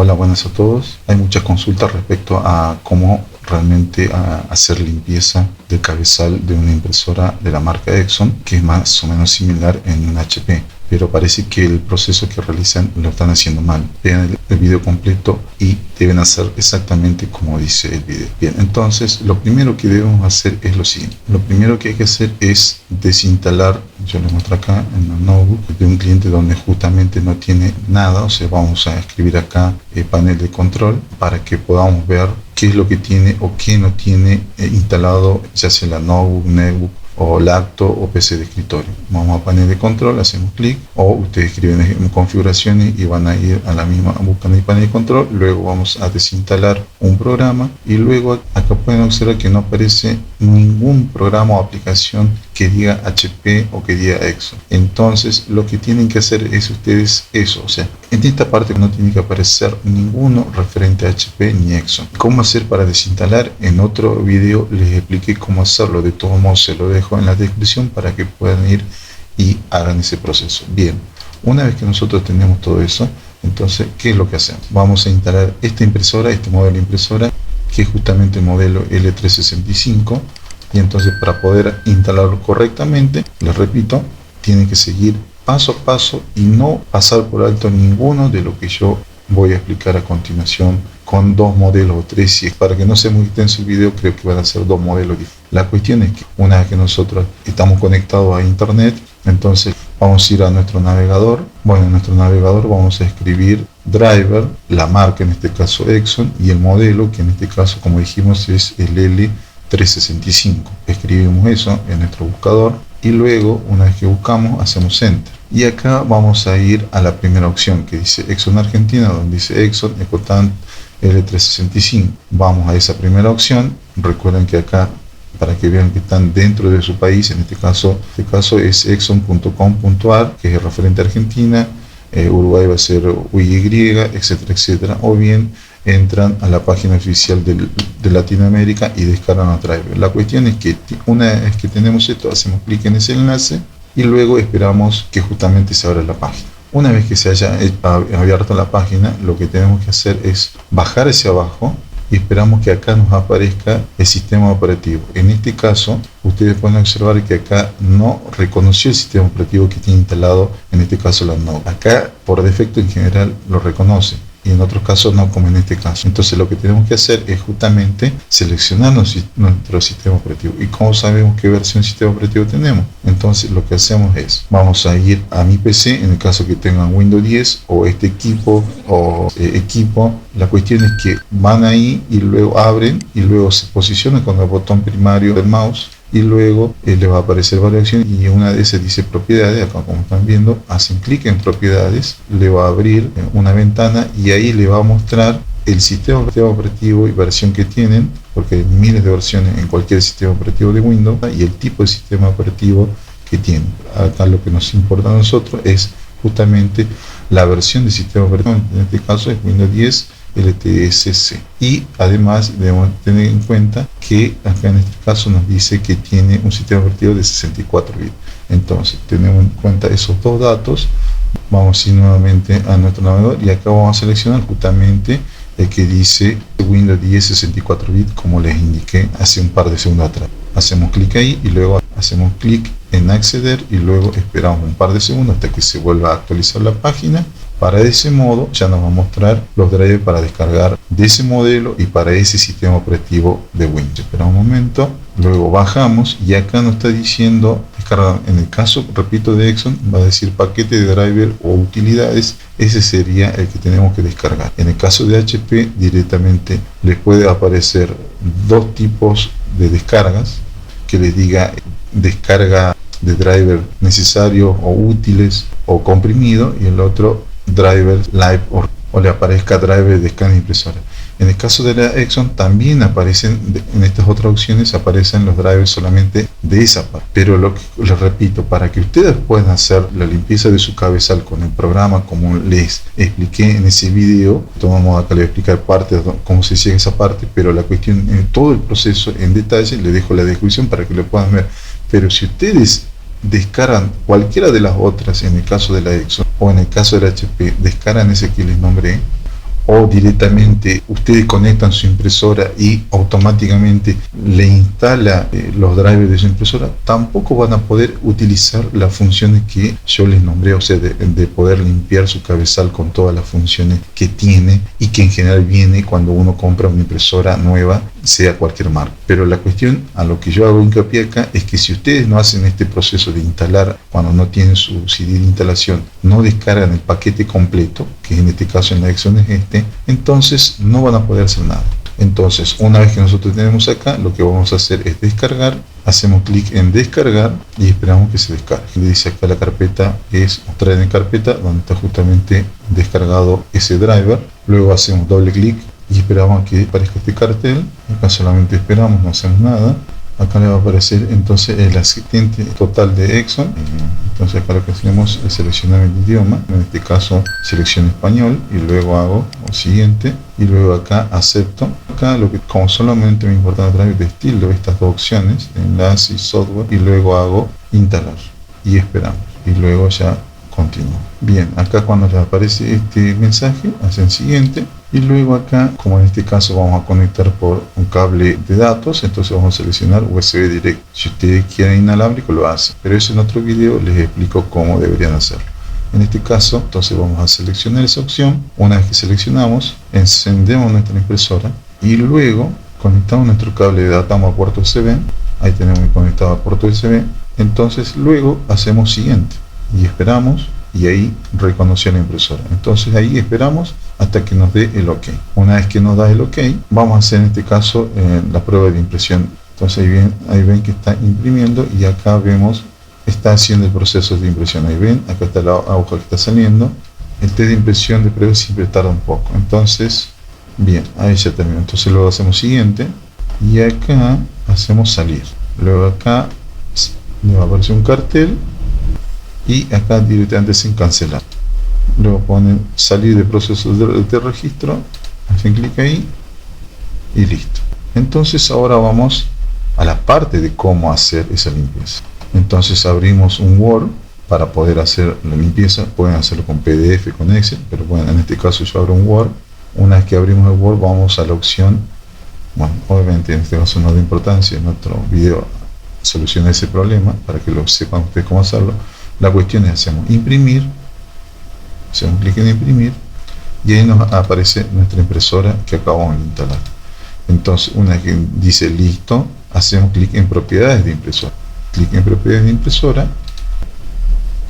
Hola, buenas a todos. Hay muchas consultas respecto a cómo realmente hacer limpieza del cabezal de una impresora de la marca Epson, que es más o menos similar en un HP, pero parece que el proceso que realizan lo están haciendo mal. Vean el video completo y deben hacer exactamente como dice el video. Bien, entonces lo primero que debemos hacer es lo siguiente. Lo primero que hay que hacer es desinstalar, yo les muestro acá en el notebook de un cliente donde justamente no tiene nada, o sea, vamos a escribir acá el panel de control para que podamos ver qué es lo que tiene o qué no tiene instalado, ya sea la notebook, netbook o lacto o PC de escritorio. Vamos a panel de control, hacemos clic, o ustedes escriben en configuraciones y van a ir a la misma, buscan el panel de control. Luego vamos a desinstalar un programa y luego acá pueden observar que no aparece ningún programa o aplicación que diga HP o que diga Epson. Entonces lo que tienen que hacer es ustedes eso, o sea, en esta parte no tiene que aparecer ninguno referente a HP ni Epson. ¿Cómo hacer para desinstalar? En otro video les expliqué cómo hacerlo. De todos modos se lo dejo en la descripción para que puedan ir y hagan ese proceso. Bien, una vez que nosotros tenemos todo eso, entonces, ¿qué es lo que hacemos? Vamos a instalar esta impresora, este modelo de impresora, que es justamente el modelo L365, y entonces para poder instalarlo correctamente, les repito, tienen que seguir paso a paso y no pasar por alto ninguno de lo que yo voy a explicar a continuación con dos modelos o tres, y para que no sea muy extenso el video, creo que van a ser dos modelos diferentes. La cuestión es que una vez que nosotros estamos conectados a internet, entonces vamos a ir a nuestro navegador. Bueno, en nuestro navegador vamos a escribir driver, la marca en este caso Epson, y el modelo, que en este caso, como dijimos, es el L365. Escribimos eso en nuestro buscador y luego, una vez que buscamos, hacemos enter. Y acá vamos a ir a la primera opción que dice Epson Argentina, donde dice Epson Ecotant L365. Vamos a esa primera opción. Recuerden que acá, para que vean que están dentro de su país, en este caso es epson.com.ar, que es referente a Argentina, Uruguay va a ser UY, etcétera, etcétera, o bien entran a la página oficial de Latinoamérica y descargan los drivers. La cuestión es que una vez que tenemos esto, hacemos clic en ese enlace y luego esperamos que justamente se abra la página. Una vez que se haya abierto la página, lo que tenemos que hacer es bajar hacia abajo y esperamos que acá nos aparezca el sistema operativo. En este caso, ustedes pueden observar que acá no reconoció el sistema operativo que tiene instalado, en este caso la Node. Acá, por defecto, en general lo reconoce, y en otros casos no, como en este caso. Entonces lo que tenemos que hacer es justamente seleccionar nuestro sistema operativo. ¿Y cómo sabemos qué versión de sistema operativo tenemos? Entonces lo que hacemos es, vamos a ir a mi PC, en el caso que tengan Windows 10 o este equipo equipo. La cuestión es que van ahí y luego abren y luego se posicionan con el botón primario del mouse y luego les va a aparecer varias opciones, y una de esas dice propiedades. Acá, como están viendo, hacen clic en propiedades, le va a abrir una ventana y ahí le va a mostrar el sistema operativo y versión que tienen, porque hay miles de versiones en cualquier sistema operativo de Windows, y el tipo de sistema operativo que tienen. Acá lo que nos importa a nosotros es justamente la versión de sistema operativo. En este caso es Windows 10 LTSC, y además debemos tener en cuenta que acá en este caso nos dice que tiene un sistema operativo de 64 bits. Entonces tenemos en cuenta esos dos datos. Vamos a ir nuevamente a nuestro navegador y acá vamos a seleccionar justamente el que dice Windows 10 64 bits, como les indiqué hace un par de segundos atrás. Hacemos clic ahí y luego hacemos clic en acceder y luego esperamos un par de segundos hasta que se vuelva a actualizar la página. Para ese modo ya nos va a mostrar los drivers para descargar de ese modelo y para ese sistema operativo de Windows. Espera un momento, luego bajamos y acá nos está diciendo descarga. En el caso, repito, de Epson, va a decir paquete de driver o utilidades. Ese sería el que tenemos que descargar. En el caso de HP, directamente les puede aparecer dos tipos de descargas, que les diga descarga de driver necesarios o útiles o comprimido, y el otro driver live o le aparezca driver de escáner impresora. En el caso de la Epson también aparecen, en estas otras opciones aparecen los drivers solamente de esa parte, pero lo que les repito, para que ustedes puedan hacer la limpieza de su cabezal con el programa como les expliqué en ese video, tomamos acá, les voy a explicar parte de cómo se llega a esa parte, pero la cuestión en todo el proceso en detalle les dejo la descripción para que lo puedan ver. Pero si ustedes descargan cualquiera de las otras, en el caso de la Epson o en el caso de la HP, descargan ese que les nombré, o directamente ustedes conectan su impresora y automáticamente le instala los drivers de su impresora, tampoco van a poder utilizar las funciones que yo les nombré, o sea, de poder limpiar su cabezal con todas las funciones que tiene y que en general viene cuando uno compra una impresora nueva, sea cualquier marca. Pero la cuestión, a lo que yo hago hincapié acá, es que si ustedes no hacen este proceso de instalar, cuando no tienen su CD de instalación, no descargan el paquete completo, que en este caso en la Exxon es entonces no van a poder hacer nada. Entonces, una vez que nosotros tenemos acá, lo que vamos a hacer es descargar, hacemos clic en descargar y esperamos que se descargue. Le dice acá la carpeta es mostrar en carpeta, donde está justamente descargado ese driver. Luego hacemos doble clic y esperamos a que aparezca este cartel. Acá solamente esperamos, no hacemos nada. Acá le va a aparecer entonces el asistente total de Exxon. Entonces acá lo que hacemos es seleccionar el idioma, en este caso selecciono español y luego hago lo siguiente y luego acá acepto. Acá lo que, como solamente me importa a través de estilo estas dos opciones, enlace y software, y luego hago instalar y esperamos y luego ya continúo. Bien, acá cuando les aparece este mensaje hacen siguiente y luego acá, como en este caso vamos a conectar por un cable de datos, entonces vamos a seleccionar USB directo. Si ustedes quieren inalámbrico lo hacen, pero eso en otro video les explico cómo deberían hacerlo. En este caso, entonces vamos a seleccionar esa opción. Una vez que seleccionamos, encendemos nuestra impresora y luego conectamos nuestro cable de datos a puerto USB. Ahí tenemos conectado a puerto USB. Entonces luego hacemos siguiente y esperamos, y ahí reconoció la impresora. Entonces ahí esperamos hasta que nos dé el OK. Una vez que nos da el OK, vamos a hacer en este caso la prueba de impresión. Entonces ahí ven que está imprimiendo y acá vemos está haciendo el proceso de impresión. Ahí ven, acá está la aguja que está saliendo. El test de impresión de prueba siempre tarda un poco. Entonces, bien, ahí ya terminó. Entonces luego hacemos siguiente y acá hacemos salir. Luego acá le va a aparecer un cartel y acá directamente sin cancelar. Luego ponen salir de proceso de registro, hacen clic ahí y listo. Entonces ahora vamos a la parte de cómo hacer esa limpieza. Entonces abrimos un Word para poder hacer la limpieza. Pueden hacerlo con PDF, con Excel, pero bueno, en este caso yo abro un Word. Una vez que abrimos el Word vamos a la opción, bueno, obviamente en este caso no de importancia, en otro video soluciona ese problema para que lo sepan ustedes cómo hacerlo. La cuestión es hacemos imprimir, hacemos clic en imprimir y ahí nos aparece nuestra impresora que acabamos de instalar. Entonces una vez que dice listo, hacemos clic en propiedades de impresora, clic en propiedades de impresora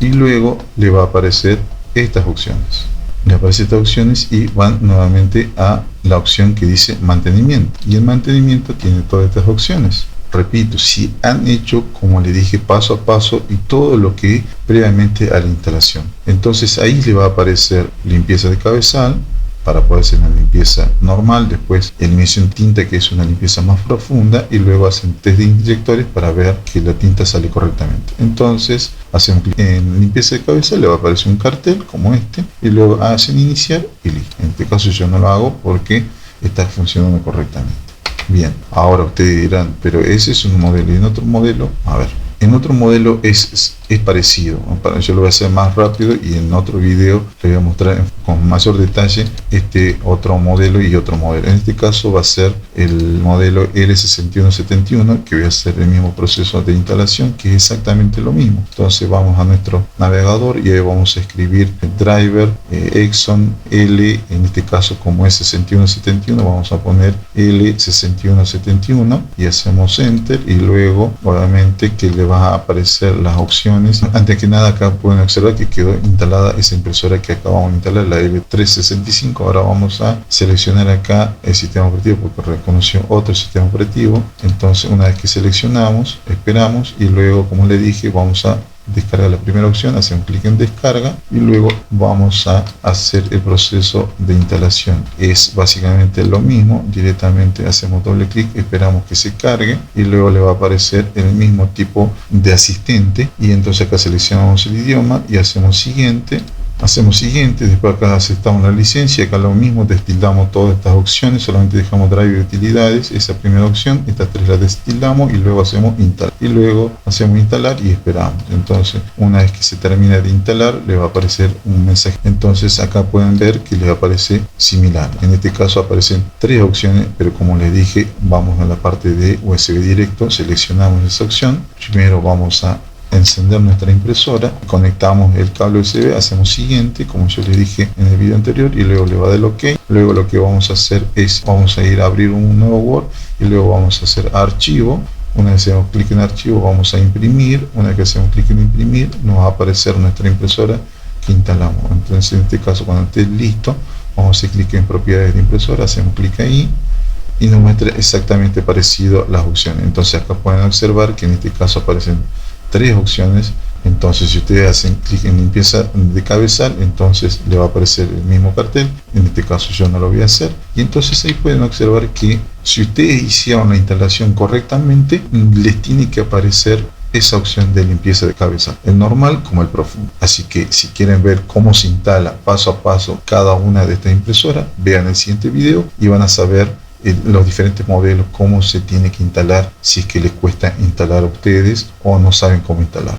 y luego le va a aparecer estas opciones. Le aparecen estas opciones y van nuevamente a la opción que dice mantenimiento, y el mantenimiento tiene todas estas opciones. Repito, si han hecho, como le dije, paso a paso y todo lo que previamente a la instalación. Entonces ahí le va a aparecer limpieza de cabezal para poder hacer una limpieza normal, después eliminación de tinta, que es una limpieza más profunda, y luego hacen test de inyectores para ver que la tinta sale correctamente. Entonces hacen clic en limpieza de cabezal, le va a aparecer un cartel como este y luego hacen iniciar y listo. En este caso yo no lo hago porque está funcionando correctamente. Bien, ahora ustedes dirán, pero ese es un modelo y en otro modelo, a ver, en otro modelo es parecido. Yo lo voy a hacer más rápido y en otro video le voy a mostrar con mayor detalle este otro modelo y otro modelo. En este caso va a ser el modelo L6171, que voy a hacer el mismo proceso de instalación, que es exactamente lo mismo. Entonces vamos a nuestro navegador y ahí vamos a escribir el driver Exxon L, en este caso como es 6171 vamos a poner L6171 y hacemos enter y luego obviamente que le va a aparecer las opciones. Antes que nada acá pueden observar que quedó instalada esa impresora que acabamos de instalar, la L365. Ahora vamos a seleccionar acá el sistema operativo porque reconoció otro sistema operativo. Entonces una vez que seleccionamos, esperamos y luego, como le dije, vamos a descargar la primera opción, hacemos clic en descarga y luego vamos a hacer el proceso de instalación. Es básicamente lo mismo, directamente hacemos doble clic, esperamos que se cargue y luego le va a aparecer el mismo tipo de asistente y entonces acá seleccionamos el idioma y hacemos siguiente Hacemos siguiente, después acá aceptamos la licencia, acá lo mismo, destildamos todas estas opciones, solamente dejamos drive de utilidades, esa primera opción, estas tres las destildamos y luego hacemos instalar. Y luego hacemos instalar y esperamos. Entonces, una vez que se termina de instalar, le va a aparecer un mensaje. Entonces acá pueden ver que les aparece similar. En este caso aparecen tres opciones, pero como les dije, vamos a la parte de USB directo, seleccionamos esa opción. Primero vamos a encender nuestra impresora, conectamos el cable USB, hacemos siguiente, como yo les dije en el video anterior, y luego le va a dar OK. Luego lo que vamos a hacer es, vamos a ir a abrir un nuevo Word y luego vamos a hacer archivo. Una vez hacemos clic en archivo, vamos a imprimir. Una vez que hacemos clic en imprimir, nos va a aparecer nuestra impresora que instalamos. Entonces, en este caso, cuando esté listo, vamos a hacer clic en propiedades de impresora, hacemos clic ahí y nos muestra exactamente parecido las opciones. Entonces acá pueden observar que en este caso aparecen tres opciones. Entonces, si ustedes hacen clic en limpieza de cabezal, entonces le va a aparecer el mismo cartel. En este caso yo no lo voy a hacer. Y entonces ahí pueden observar que si ustedes hicieron la instalación correctamente, les tiene que aparecer esa opción de limpieza de cabezal, el normal como el profundo. Así que si quieren ver cómo se instala paso a paso cada una de estas impresoras, vean el siguiente video y van a saber los diferentes modelos, cómo se tiene que instalar, si es que les cuesta instalar a ustedes o no saben cómo instalar.